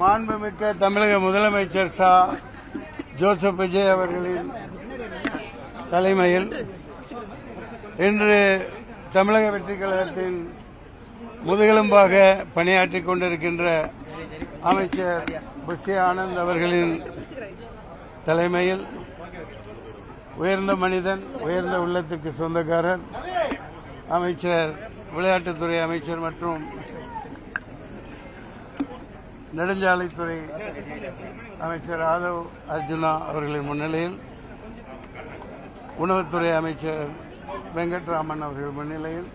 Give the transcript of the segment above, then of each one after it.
மாண்புமிக்க தமிழக முதலமைச்சர் ஜோசப் விஜய் அவர்களின் தலைமையில் இன்று தமிழக வெற்றிக் கழகத்தின் முதுகெலும்பாக பணியாற்றிக் கொண்டிருக்கின்ற அமைச்சர் புஷி ஆனந்த் அவர்களின் தலைமையில் உயர்ந்த மனிதன், உயர்ந்த உள்ளத்துக்கு சொந்தக்காரர் அமைச்சர், விளையாட்டுத்துறை அமைச்சர் மற்றும் நெடுஞ்சாலைத்துறை அமைச்சர் ஆதவ் அர்ஜுனா அவர்களின் முன்னிலையில், உணவுத்துறை அமைச்சர் வெங்கட்ராமன் அவர்கள் முன்னிலையில்,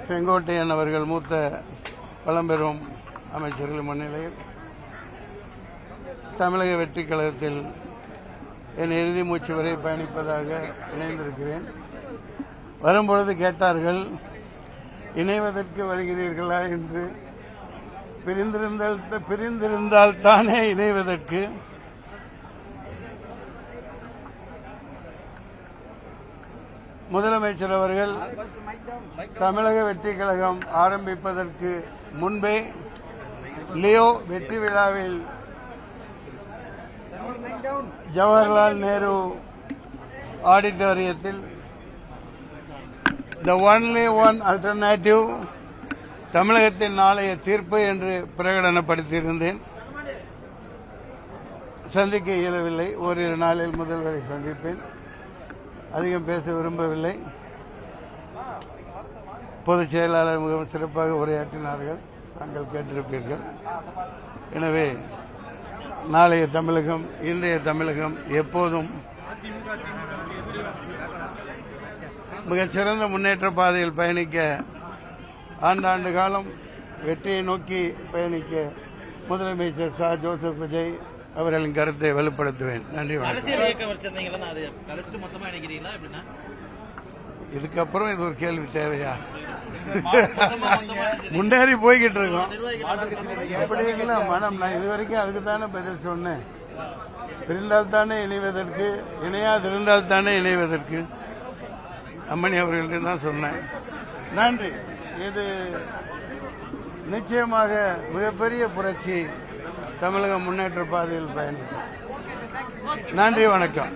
செங்கோட்டையன் அவர்கள் மூத்த பழம்பெரும் அமைச்சர்கள் முன்னிலையில் தமிழக வெற்றிக் கழகத்தில் என் இறுதி மூச்சு வரை பயணிப்பதாக இணைந்திருக்கிறேன். வரும்பொழுது கேட்டார்கள், இணைவதற்கு வருகிறீர்களா என்று. பிரிந்திருந்தால் தானே இணைவதற்கு. முதலமைச்சர் அவர்கள் தமிழக வெற்றிக் கழகம் ஆரம்பிப்பதற்கு முன்பே லியோ வெற்றி விழாவில் ஜவஹர்லால் நேரு ஆடிட்டோரியத்தில் தி ஒன்லி ஒன் ஆல்டர்னேட்டிவ் தமிழகத்தின் நாளைய தீர்ப்பு என்று பிரகடனப்படுத்தியிருந்தேன். சந்திக்க இயலவில்லை. ஓரிரு நாளில் முதல்வரை சந்திப்பேன். அதிகம் பேச விரும்பவில்லை. பொதுச் செயலாளர் மிகவும் சிறப்பாக உரையாற்றினார்கள், தாங்கள் கேட்டிருப்பீர்கள். எனவே நாளைய தமிழகம், இன்றைய தமிழகம் எப்போதும் மிகச்சிறந்த முன்னேற்ற பாதையில் பயணிக்க, ஆண்டாண்டு காலம் வெற்றியை நோக்கி பயணிக்க முதலமைச்சர் ஜோசப் விஜய் அவர்களின் கருத்தை வலுப்படுத்துவேன். நன்றி. இதுக்கப்புறம் இது ஒரு கேள்வி தேவையா? முன்னேறி போய்கிட்டு இருக்கோம். அப்படிங்களா மனம்? நான் இதுவரைக்கும் அதுக்கு தானே பதில் சொன்னேன். பிரிந்தால் தானே இணைவதற்கு, இணையாதிருந்தால் தானே இணைவதற்கு. அம்மணி அவர்களுக்கு தான் சொன்னேன். நன்றி. இது நிச்சயமாக மிகப்பெரிய புரட்சி. தமிழக முன்னேற்ற பாதையில் பயணிக்கும். நன்றி, வணக்கம்.